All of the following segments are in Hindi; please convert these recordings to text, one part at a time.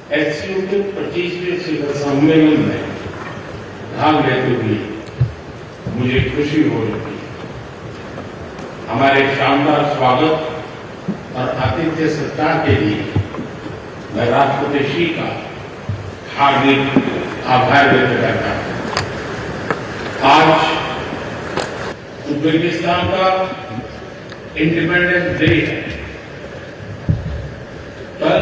एचसीयू के 25वें शिखर सम्मेलन में भाग लेते हुए मुझे खुशी हो रही थी। हमारे शानदार स्वागत और आतिथ्य सत्कार के लिए मैं राष्ट्रपति श्री का हार्दिक आभार व्यक्त करता हूं। आज उज्बेकिस्तान का इंडिपेंडेंस डे है। कल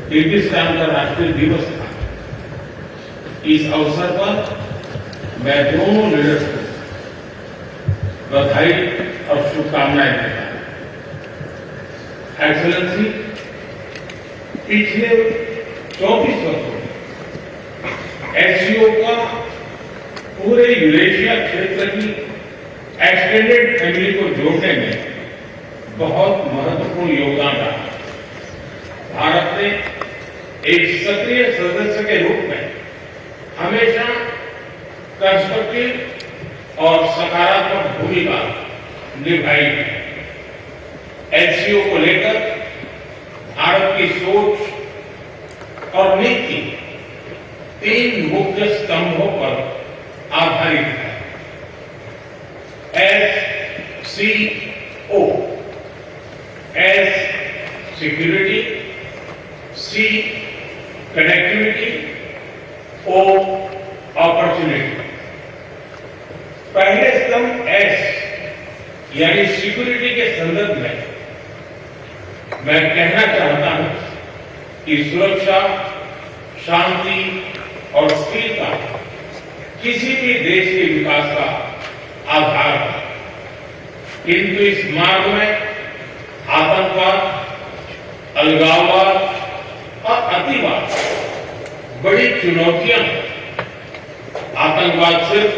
किर्गिस्तान का राष्ट्रीय दिवस था। इस अवसर पर मैं दोनों लीडर्स को बधाई और शुभकामनाएं देता हूं। एक्सेलेंसी, पिछले 24 वर्षों में एचसीओ का पूरे यूरेशिया क्षेत्र की एक्सटेंडेड फैमिली को जोड़ने में बहुत महत्वपूर्ण योगदान रहा। भारत ने एक सक्रिय सदस्य के रूप में हमेशा कंस्ट्रक्टिव और सकारात्मक भूमिका निभाई है। एचसीओ को लेकर भारत की सोच और नीति 3 मुख्य स्तंभों पर आधारित है। एससीओ, एस सिक्योरिटी, सी कनेक्टिविटी, ओ अपॉर्चुनिटी। पहले स्तंभ एस यानी सिक्योरिटी के संदर्भ में मैं कहना चाहता हूं कि सुरक्षा, शांति और स्थिरता किसी भी देश के विकास का आधार है। किंतु इस मार्ग में आतंकवाद, अलगाववाद और अतिवाद बड़ी चुनौतियां हैं। आतंकवाद सिर्फ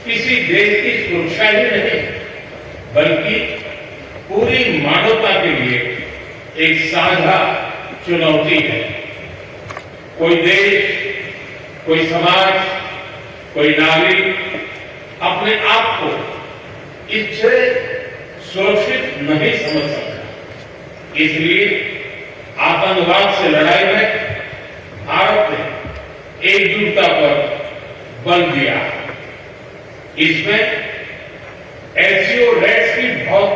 किसी देश की सुरक्षा ही नहीं बल्कि पूरी मानवता के लिए एक साझा चुनौती है। कोई देश, कोई समाज, कोई नागरिक अपने आप को इससे सुरक्षित नहीं समझ सकता। इसलिए आतंकवाद से लड़ाई में भारत ने एकजुटता पर बल दिया। इसमें एचसीओ रेड्स की बहुत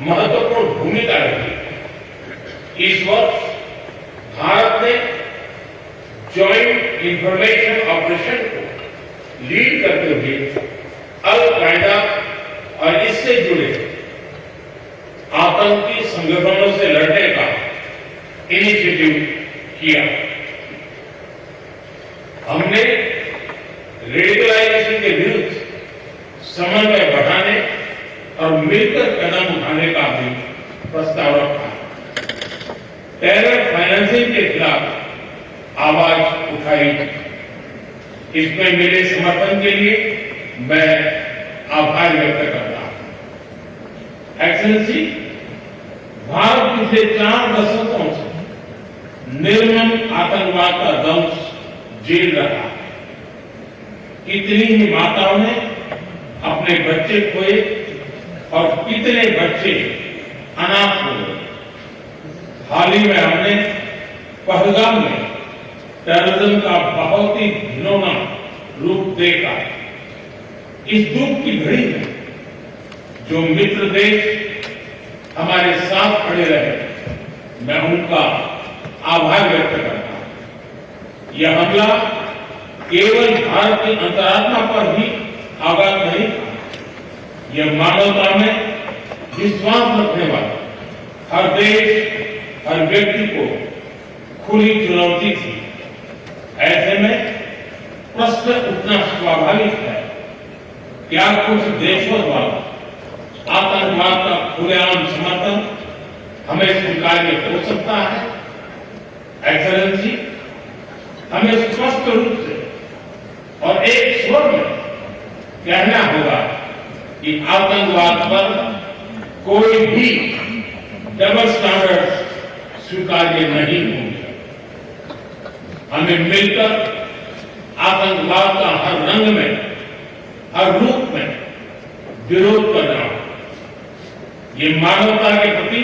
महत्वपूर्ण भूमिका रही। इस वर्ष भारत ने जॉइंट इंफॉर्मेशन ऑपरेशन को लीड करते हुए अल कायदा और इससे जुड़े आतंकी संगठनों से लड़ने का इनिशिएटिव किया। हमने रेडिकलाइजेशन के विरुद्ध समन्वय बढ़ाने और मिलकर कदम उठाने का भी प्रस्ताव रखा। टेरर फाइनेंसिंग के खिलाफ आवाज उठाई। इसमें मेरे समर्थन के लिए मैं आभार व्यक्त करता हूं। एक्सेलेंसी, भारत पिछले 4 दशकों से निर्मम आतंकवाद का दंश झेल रहा है। कितनी ही माताओं ने अपने बच्चे खोए और कितने बच्चे अनाथ हो गए। हाल ही में हमने पहलगाम में टेररिज्म का बहुत ही घिनौना रूप देखा। इस दुख की घड़ी में जो मित्र देश हमारे साथ खड़े रहे, मैं उनका आभार व्यक्त करता हूं। यह हमला केवल भारत की अंतरात्मा पर ही आघात नहीं था। यह मानवता में विश्वास रखने वाला हर देश, हर व्यक्ति को खुली चुनौती थी। ऐसे में प्रश्न उठना स्वाभाविक है, क्या कुछ देशों द्वारा आतंकवाद का खुलेआम समर्थन हमें स्वीकार्य हो सकता है? एक्सेलेंसी, हमें स्पष्ट रूप से और एक स्वर में कहना होगा कि आतंकवाद पर कोई भी डबल स्टैंडर्ड स्वीकार्य नहीं होंगे। हमें मिलकर आतंकवाद का हर रंग में, हर रूप में विरोध करना होगा। ये मानवता के प्रति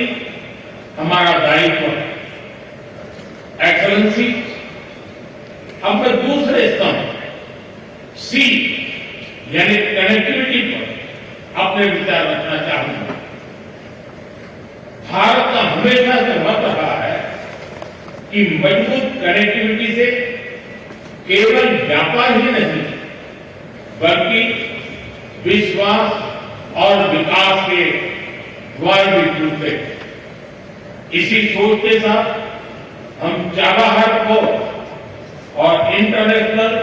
हमारा दायित्व है। एक्सलेंसी, अब मैं दूसरे स्तंभ सी यानी कनेक्टिविटी पर अपने विचार रखना चाहूंगा। भारत का हमेशा से मत रहा है कि मजबूत कनेक्टिविटी से केवल व्यापार ही नहीं बल्कि विश्वास और विकास के द्वार भी खुलते हैं। इसी सोच के साथ हम चाबहार पोर्ट और international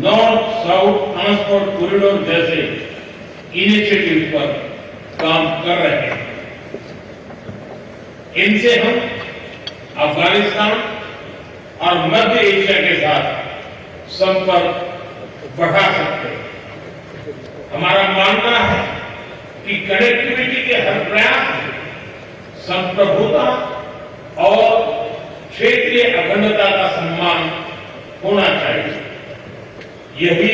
north south transport corridor जैसे इनिशिएटिव पर काम कर रहे हैं। इनसे हम अफगानिस्तान और मध्य एशिया के साथ संपर्क बढ़ा सकते हैं। हमारा मानना है कि कनेक्टिविटी के हर प्रयास में संप्रभुता और क्षेत्रीय अखंडता का सम्मान होना चाहिए। यही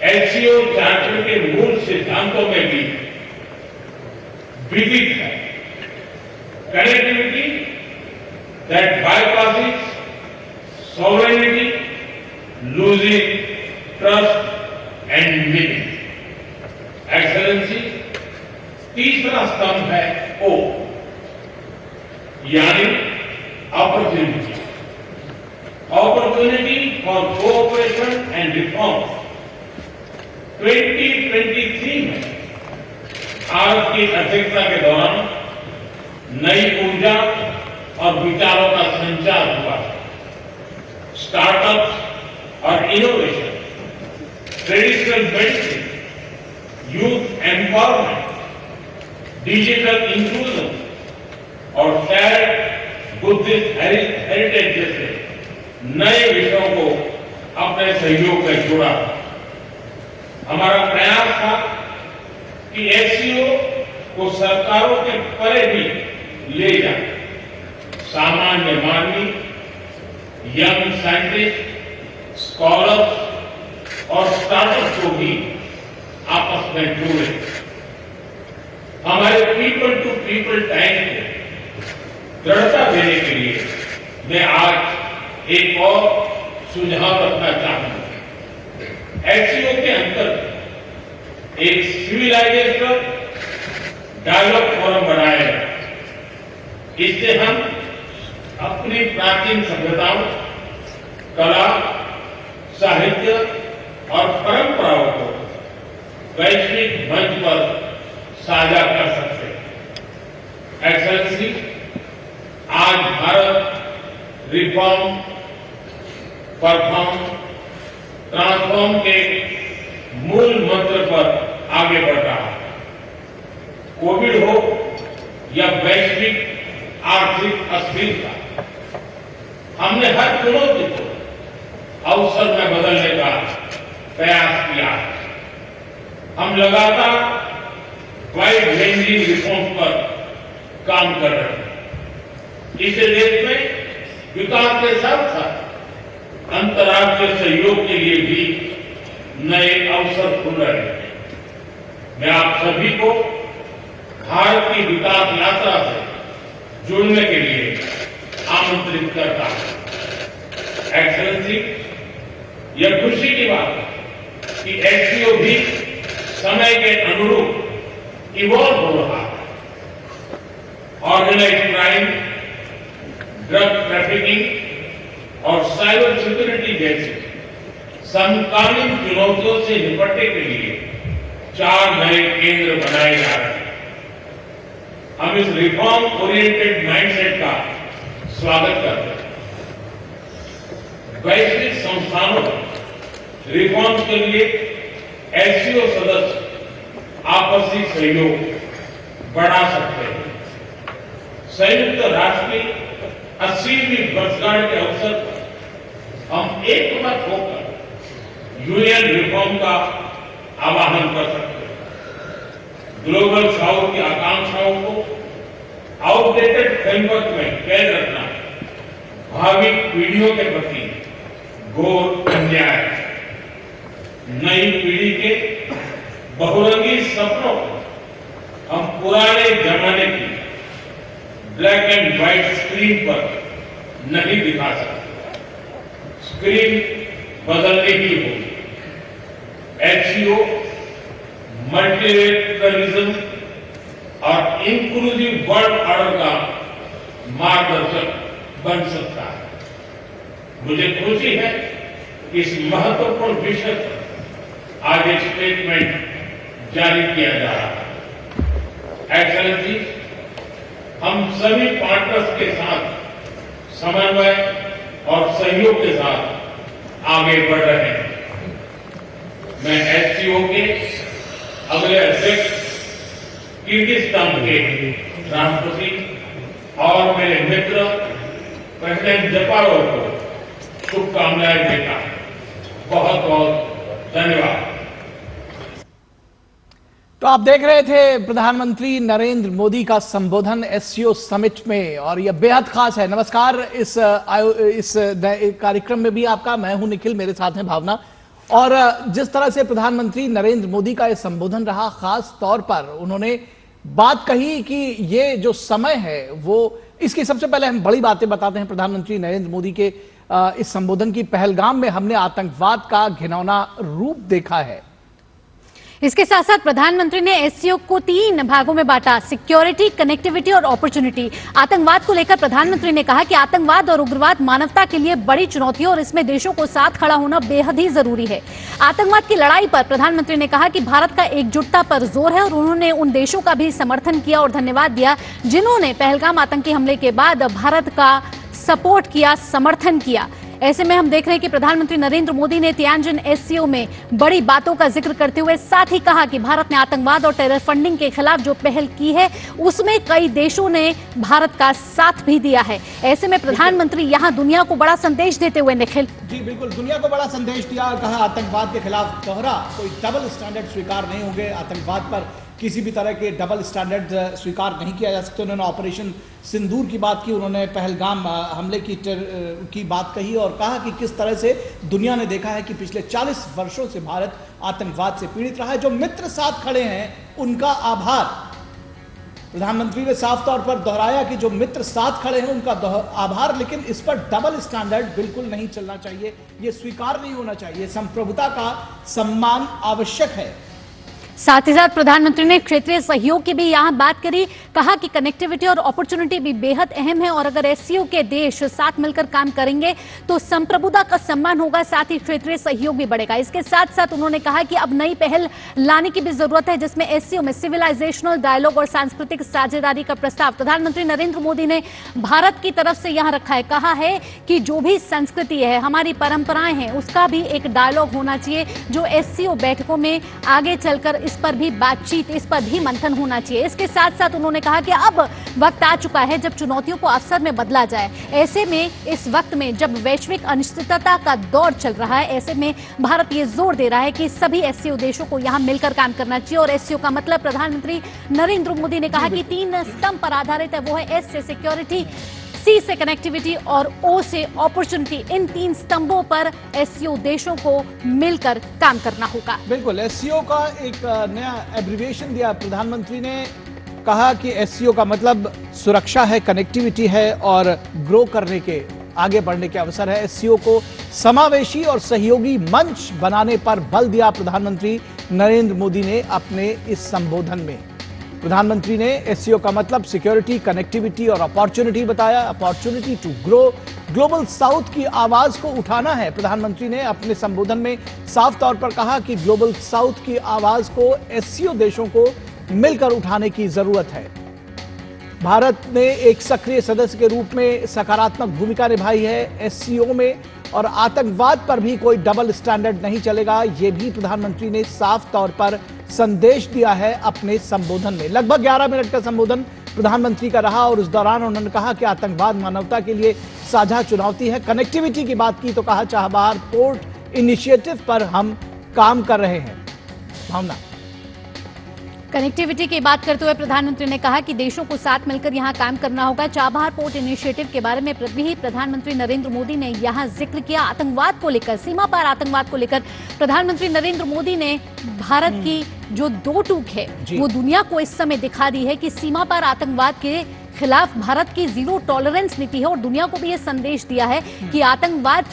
एचसीओ चार्टर के मूल सिद्धांतों में भी विदित है। Connectivity that bypasses sovereignty, losing trust and meaning. Excellency, तीसरा स्तंभ है ओ यानी opportunity. Opportunity for cooperation and reform. 2023 में भारत की अध्यक्षता के दौरान नई ऊर्जा और विचारों का संचार हुआ। स्टार्टअप्स और innovation, traditional medicine, youth empowerment, digital inclusion और शेयर्ड बुद्धिस्ट हेरिटेज जैसे नए विषयों को अपने सहयोग में जोड़ा। हमारा प्रयास था कि एचसीओ को सरकारों के परे भी ले जाए। सामान्य मानवी, यंग साइंटिस्ट, स्कॉलर्स और स्टार्टअप को भी आपस में जोड़े। हमारे पीपल टू पीपल टाइम को दृढ़ता देने के लिए मैं आज एक और सुझाव रखना चाहूंगा। एचसीओ के अंतर्गत एक सिविलाइजेशन डायलॉग फोरम बनाया गया। इससे हम अपनी प्राचीन सभ्यताओं, कला, साहित्य और परंपराओं को वैश्विक मंच पर साझा कर सकते हैं। एक्सेलेंसी, आज भारत रिफॉर्म, परफॉर्म, ट्रांसफॉर्म के मूल मंत्र पर आगे बढ़ रहा है। कोविड हो या वैश्विक आर्थिक अस्थिरता, हमने हर चुनौती को अवसर में बदलने का प्रयास किया है। हम लगातार वाइड रेंजिंग रिफॉर्म पर काम कर रहे हैं। इससे देश में विकास के साथ साथ अंतर्राष्ट्रीय सहयोग के लिए भी नए अवसर खुल रहे हैं। मैं आप सभी को भारत की विकास यात्रा से जुड़ने के लिए आमंत्रित करता हूं। एक्सेलेंसी, यह खुशी की बात है कि एचसीओ भी समय के अनुरूप इवॉल्व हो रहा है। ऑर्गेनाइज्ड क्राइम, ड्रग ट्रैफिकिंग और साइबर सिक्योरिटी जैसे समकालीन चुनौतियों से निपटने के लिए 4 नए केंद्र बनाए जा रहे हैं। हम इस रिफॉर्म ओरिएंटेड माइंडसेट का स्वागत करते हैं। वैश्विक संस्थानों में रिफॉर्म्स के लिए एचसीओ सदस्य आपसी सहयोग बढ़ा सकते हैं। संयुक्त राष्ट्र की 80वीं वर्षगांठ के अवसर पर हम एकमत होकर यूएन रिफॉर्म का आह्वान कर सकते हैं। ग्लोबल साउथ की आकांक्षाओं को आउटडेटेड फ्रेमवर्क में कैद रखना भावी पीढ़ियों के प्रति घोर अन्याय है। नई पीढ़ी के बहुरंगी सपनों को हम पुराने जमाने की ब्लैक एंड व्हाइट स्क्रीन पर नहीं दिखा सकते। स्क्रीन बदलनी ही होगी। एचसीओ मल्टीलेटरलिज्म और इंक्लूसिव वर्ल्ड ऑर्डर का मार्गदर्शक बन सकता है। मुझे खुशी है कि इस महत्वपूर्ण विषय पर आज एक स्टेटमेंट जारी किया जा रहा है। एक्सेलेंसी, हम सभी पार्टनर्स के साथ समन्वय और सहयोग के साथ आगे बढ़ रहे हैं। मैं एचसीओ के अगले अध्यक्ष किर्गिस्तान के राष्ट्रपति और मेरे मित्र प्रेसिडेंट जपारोव को शुभकामनाएं देता हूं। बहुत बहुत धन्यवाद। तो आप देख रहे थे प्रधानमंत्री नरेंद्र मोदी का संबोधन एससीओ समिट में, और यह बेहद खास है। नमस्कार, इस कार्यक्रम में भी आपका, मैं हूं निखिल, मेरे साथ हैं भावना। और जिस तरह से प्रधानमंत्री नरेंद्र मोदी का यह संबोधन रहा, खास तौर पर उन्होंने बात कही कि ये जो समय है वो, इसकी सबसे पहले हम बड़ी बातें बताते हैं प्रधानमंत्री नरेंद्र मोदी के इस संबोधन की। पहलगाम में हमने आतंकवाद का घिनौना रूप देखा है। इसके साथ साथ प्रधानमंत्री ने एससीओ को 3 भागों में बांटा, सिक्योरिटी, कनेक्टिविटी और अपॉर्चुनिटी। आतंकवाद को लेकर प्रधानमंत्री ने कहा कि आतंकवाद और उग्रवाद मानवता के लिए बड़ी चुनौती है और इसमें देशों को साथ खड़ा होना बेहद ही जरूरी है। आतंकवाद की लड़ाई पर प्रधानमंत्री ने कहा कि भारत का एकजुटता पर जोर है और उन्होंने उन देशों का भी समर्थन किया और धन्यवाद दिया जिन्होंने पहलगाम आतंकी हमले के बाद भारत का सपोर्ट किया, समर्थन किया। ऐसे में हम देख रहे हैं कि प्रधानमंत्री नरेंद्र मोदी ने तियानजिन एससीओ में बड़ी बातों का जिक्र करते हुए साथ ही कहा कि भारत ने आतंकवाद और टेरर फंडिंग के खिलाफ जो पहल की है उसमें कई देशों ने भारत का साथ भी दिया है। ऐसे में प्रधानमंत्री यहां दुनिया को बड़ा संदेश देते हुए, निखिल जी बिल्कुल, दुनिया को बड़ा संदेश दिया और कहा आतंकवाद के खिलाफ दोहरा कोई डबल स्टैंडर्ड स्वीकार नहीं होंगे। आतंकवाद पर किसी भी तरह के डबल स्टैंडर्ड स्वीकार नहीं किया जा सकते। उन्होंने ऑपरेशन सिंदूर की बात की, उन्होंने पहलगाम हमले की बात कही और कहा कि किस तरह से दुनिया ने देखा है कि पिछले 40 वर्षों से भारत आतंकवाद से पीड़ित रहा है। जो मित्र साथ खड़े हैं उनका आभार प्रधानमंत्री ने साफ तौर पर दोहराया कि जो मित्र साथ खड़े हैं उनका आभार, लेकिन इस पर डबल स्टैंडर्ड बिल्कुल नहीं चलना चाहिए, ये स्वीकार नहीं होना चाहिए। संप्रभुता का सम्मान आवश्यक है। साथ ही साथ प्रधानमंत्री ने क्षेत्रीय सहयोग की भी यहां बात करी, कहा कि कनेक्टिविटी और अपॉर्चुनिटी भी बेहद अहम है और अगर एससीओ के देश साथ मिलकर काम करेंगे तो संप्रभुता का सम्मान होगा, साथ ही क्षेत्रीय सहयोग भी बढ़ेगा। इसके साथ साथ उन्होंने कहा कि अब नई पहल लाने की भी जरूरत है जिसमें एससीओ में सिविलाइजेशनल डायलॉग और सांस्कृतिक साझेदारी का प्रस्ताव प्रधानमंत्री नरेंद्र मोदी ने भारत की तरफ से यहां रखा है। कहा है कि जो भी संस्कृति है, हमारी परंपराएं हैं, उसका भी एक डायलॉग होना चाहिए जो एससीओ बैठकों में आगे चलकर इस पर भी बातचीत, इस पर भी मंथन होना चाहिए। इसके साथ साथ उन्होंने कहा कि अब वक्त आ चुका है जब चुनौतियों को अवसर में बदला जाए। ऐसे में इस वक्त में जब वैश्विक अनिश्चितता का दौर चल रहा है, ऐसे में भारत ये जोर दे रहा है कि सभी एससीओ देशों को यहां मिलकर काम करना चाहिए। और एससीओ का मतलब प्रधानमंत्री नरेंद्र मोदी ने कहा कि 3 स्तंभ पर आधारित है। वो है एस से सिक्योरिटी, सी से कनेक्टिविटी और ओ से अपॉर्चुनिटी। इन 3 स्तंभों पर एससीओ देशों को मिलकर काम करना होगा। बिल्कुल, एससीओ का एक नया एब्रिविएशन दिया प्रधानमंत्री ने, कहा कि एससीओ का मतलब सुरक्षा है, कनेक्टिविटी है और ग्रो करने के, आगे बढ़ने के अवसर है। एससीओ को समावेशी और सहयोगी मंच बनाने पर बल दिया प्रधानमंत्री नरेंद्र मोदी ने अपने इस संबोधन में। प्रधानमंत्री ने एससीओ का मतलब सिक्योरिटी, कनेक्टिविटी और अपॉर्चुनिटी बताया। Opportunity to grow, global south की आवाज को उठाना है। प्रधानमंत्री ने अपने संबोधन में साफ तौर पर कहा कि ग्लोबल साउथ की आवाज को एससीओ देशों को मिलकर उठाने की जरूरत है। भारत ने एक सक्रिय सदस्य के रूप में सकारात्मक भूमिका निभाई है एससीओ में और आतंकवाद पर भी कोई डबल स्टैंडर्ड नहीं चलेगा, यह भी प्रधानमंत्री ने साफ तौर पर संदेश दिया है अपने संबोधन में। लगभग 11 मिनट का संबोधन प्रधानमंत्री का रहा और उस दौरान उन्होंने कहा कि आतंकवाद मानवता के लिए साझा चुनौती है। कनेक्टिविटी की बात की तो कहा चाबहार पोर्ट इनिशिएटिव पर हम काम कर रहे हैं। भावना, कनेक्टिविटी की बात करते हुए प्रधानमंत्री ने कहा कि देशों को साथ मिलकर यहां काम करना होगा। चाबहार पोर्ट इनिशिएटिव के बारे में भी प्रधानमंत्री नरेंद्र मोदी ने यहां जिक्र किया। आतंकवाद को लेकर, सीमा पार आतंकवाद को लेकर प्रधानमंत्री नरेंद्र मोदी ने भारत की जो 2 टूक है वो दुनिया को इस समय दिखा दी है कि सीमा पार आतंकवाद के खिलाफ भारत की जीरो टॉलरेंस नीति है और दुनिया को भी ये संदेश दिया है कि आतंकवाद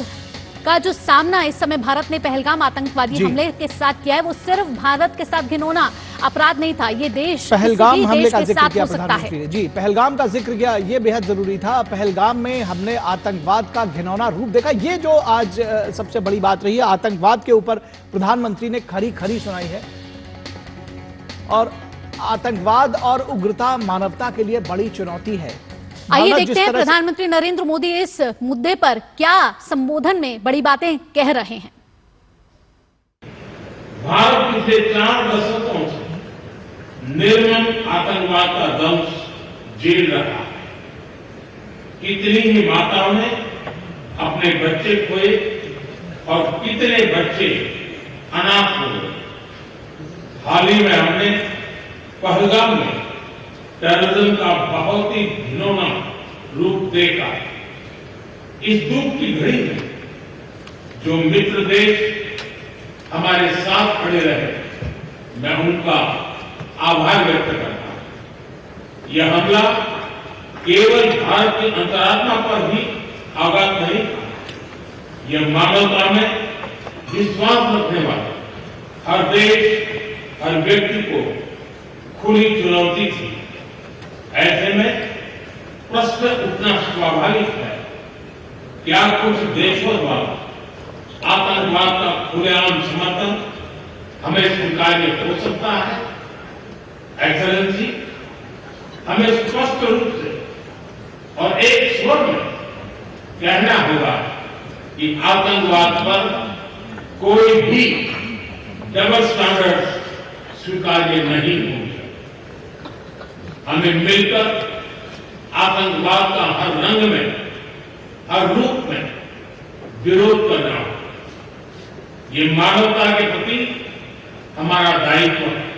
का जो सामना इस समय भारत ने पहलगाम आतंकवादी हमले के साथ किया है वो सिर्फ भारत के साथ घिनौना अपराध नहीं था, ये देश पहलगाम हमले का जिक्र किया हो सकता प्रधानमंत्री है। ने। जी, पहलगाम का जिक्र किया, ये बेहद जरूरी था। पहलगाम में हमने आतंकवाद का घिनौना रूप देखा, ये जो आज सबसे बड़ी बात रही है। आतंकवाद के ऊपर प्रधानमंत्री ने खरी खरी सुनाई है और आतंकवाद और उग्रता मानवता के लिए बड़ी चुनौती है। आइए भारत देखते जिस हैं तरह से- प्रधानमंत्री नरेंद्र मोदी इस मुद्दे पर क्या संबोधन में बड़ी बातें कह रहे हैं। भारत पिछले 4 दशकों से निर्मम आतंकवाद का दंश झेल रहा है। कितनी ही माताओं ने अपने बच्चे खोए और कितने बच्चे अनाथ हो गए। हाल ही में हमने पहलगाम में टेररिज्म का बहुत ही घिनौना रूप देखा। इस दुख की घड़ी में जो मित्र देश हमारे साथ खड़े रहे, मैं उनका आभार व्यक्त करता हूं। यह हमला केवल भारत की अंतरात्मा पर ही आघात नहीं था, यह मानवता में विश्वास रखने वाले हर देश, हर व्यक्ति को खुली चुनौती थी। ऐसे में प्रश्न उठना स्वाभाविक है, क्या कुछ देशों द्वारा आतंकवाद का खुलेआम समर्थन हमें स्वीकार्य हो सकता है? एक्सेलेंसी, हमें स्पष्ट रूप से और एक स्वर में कहना होगा कि आतंकवाद पर कोई भी डबल स्टैंडर्ड स्वीकार्य नहीं होंगे। हमें मिलकर आतंकवाद का हर रंग में, हर रूप में विरोध करना होगा। ये मानवता के प्रति हमारा दायित्व है।